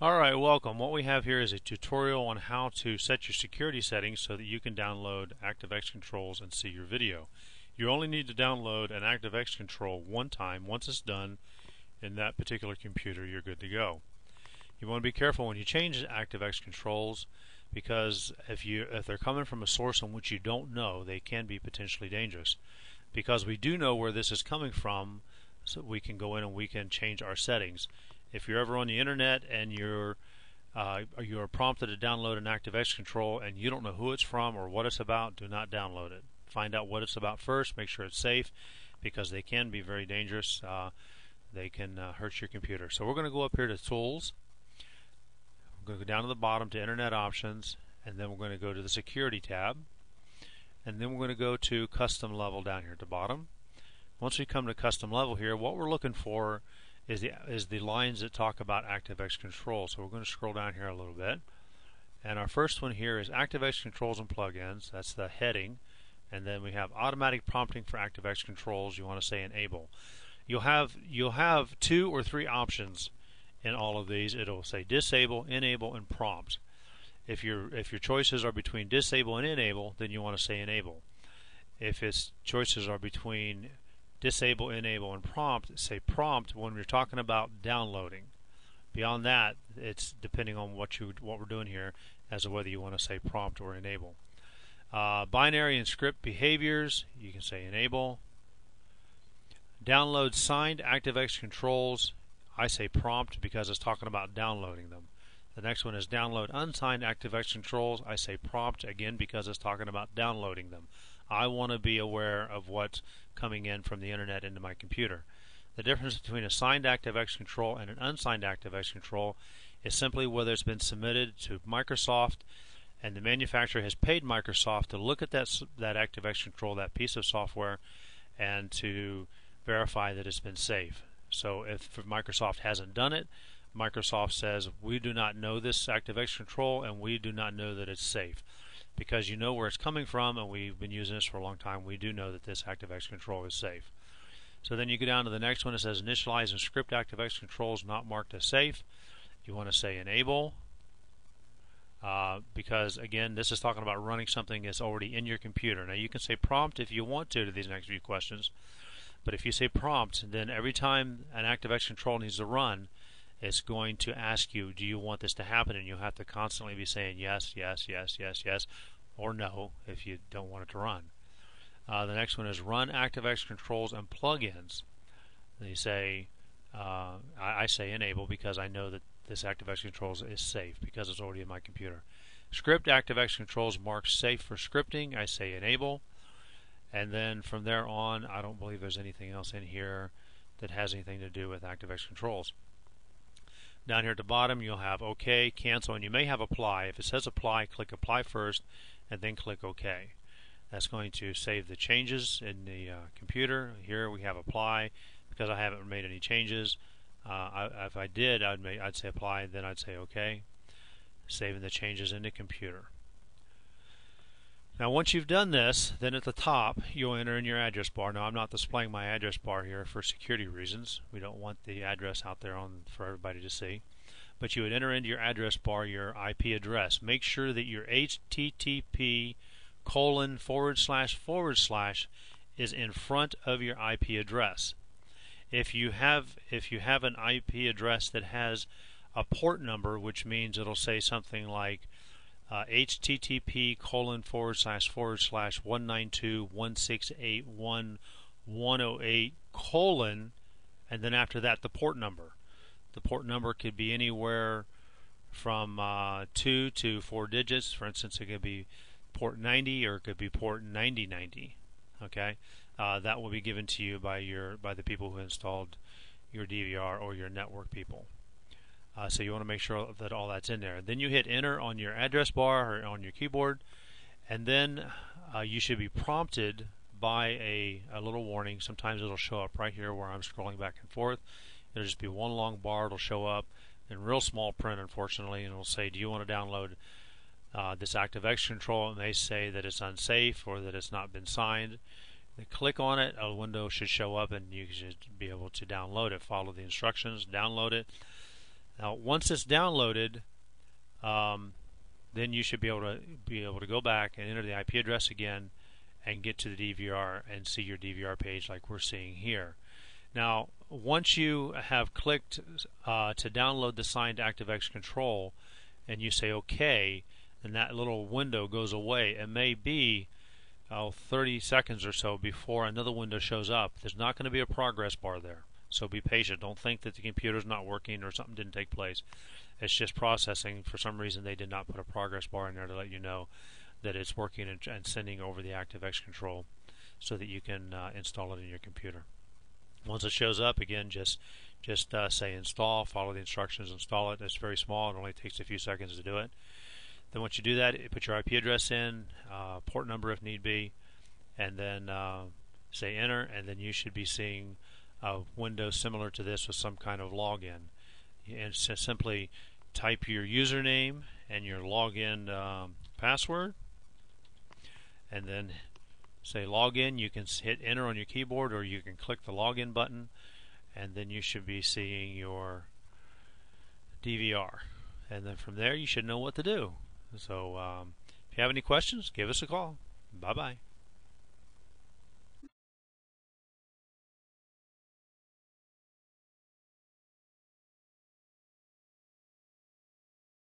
Alright, welcome. What we have here is a tutorial on how to set your security settings so that you can download ActiveX controls and see your video. You only need to download an ActiveX control one time. Once it's done in that particular computer, you're good to go. You want to be careful when you change ActiveX controls because if they're coming from a source in which you don't know, they can be potentially dangerous. Because we do know where this is coming from, so we can go in and we can change our settings. If you're ever on the internet and you're prompted to download an ActiveX control and you don't know who it's from or what it's about, do not download it. Find out what it's about first. Make sure it's safe because they can be very dangerous. They can hurt your computer. So we're going to go up here to Tools. We're going to go down to the bottom to Internet Options, and then we're going to go to the Security tab, and then we're going to go to Custom Level down here at the bottom. Once we come to Custom Level here, what we're looking for is the lines that talk about ActiveX controls. So we're going to scroll down here a little bit, and our first one here is ActiveX controls and plugins. That's the heading, and then we have automatic prompting for ActiveX controls. You want to say enable. You'll have 2 or 3 options in all of these. It'll say disable, enable, and prompt. If your choices are between disable and enable, then you want to say enable. If its choices are between disable, enable, and prompt, say prompt when we're talking about downloading. Beyond that, it's depending on what we're doing here as to whether you want to say prompt or enable. Binary and script behaviors, you can say enable. Download signed ActiveX controls, I say prompt because it's talking about downloading them. The next one is download unsigned ActiveX controls, I say prompt again because it's talking about downloading them. I want to be aware of what's coming in from the internet into my computer. The difference between a signed ActiveX control and an unsigned ActiveX control is simply whether it's been submitted to Microsoft and the manufacturer has paid Microsoft to look at that ActiveX control, that piece of software, and to verify that it's been safe. So if Microsoft hasn't done it, Microsoft says we do not know this ActiveX control and we do not know that it's safe. Because you know where it's coming from and we've been using this for a long time, we do know that this ActiveX control is safe. So then you go down to the next one. It says initialize and script ActiveX controls not marked as safe. You want to say enable because again this is talking about running something that's already in your computer. Now you can say prompt if you want to these next few questions, but if you say prompt, then every time an ActiveX control needs to run, it's going to ask you, do you want this to happen? And you'll have to constantly be saying yes, yes, yes, yes, yes, or no if you don't want it to run. The next one is run ActiveX controls and plugins. They say, I say enable because I know that this ActiveX controls is safe because it's already in my computer. Script ActiveX controls marked safe for scripting. I say enable. And then from there on, I don't believe there's anything else in here that has anything to do with ActiveX controls. Down here at the bottom, you'll have OK, cancel, and you may have apply. If it says apply, click apply first, and then click OK. That's going to save the changes in the computer. Here we have apply because I haven't made any changes. If I did, I'd say apply, then I'd say OK, saving the changes in the computer. Now once you've done this, then at the top you'll enter in your address bar. Now I'm not displaying my address bar here for security reasons. We don't want the address out there for everybody to see. But you would enter into your address bar your IP address. Make sure that your HTTP:// is in front of your IP address. If you have an IP address that has a port number, which means it'll say something like http://192.168.1.108 and then after that the port number. The port number could be anywhere from 2 to 4 digits. For instance, it could be port 90 or it could be port 9090. Okay, that will be given to you by the people who installed your DVR or your network people. So you want to make sure that all that's in there. Then you hit enter on your address bar or on your keyboard, and then you should be prompted by a little warning. Sometimes it'll show up right here where I'm scrolling back and forth. It'll just be one long bar. It'll show up in real small print, unfortunately, and it'll say, do you want to download this ActiveX control? And they say that it's unsafe or that it's not been signed. Then click on it. A window should show up and you should be able to download it. Follow the instructions, download it. Now once it's downloaded, then you should be able to go back and enter the IP address again and get to the DVR and see your DVR page like we're seeing here. Now once you have clicked to download the signed ActiveX control and you say OK, then that little window goes away. It may be 30 seconds or so before another window shows up. There's not going to be a progress bar there, so be patient. Don't think that the computer's not working or something didn't take place. It's just processing. For some reason they did not put a progress bar in there to let you know that it's working and sending over the ActiveX control so that you can install it in your computer. Once it shows up, again, just say install, follow the instructions, install it. It's very small. It only takes a few seconds to do it. Then once you do that, put your IP address in, port number if need be, and then say enter, and then you should be seeing a window similar to this with some kind of login. And simply type your username and your login password, and then say login. You can hit enter on your keyboard, or you can click the login button, and then you should be seeing your DVR. And then from there you should know what to do. So if you have any questions, give us a call. Bye-bye.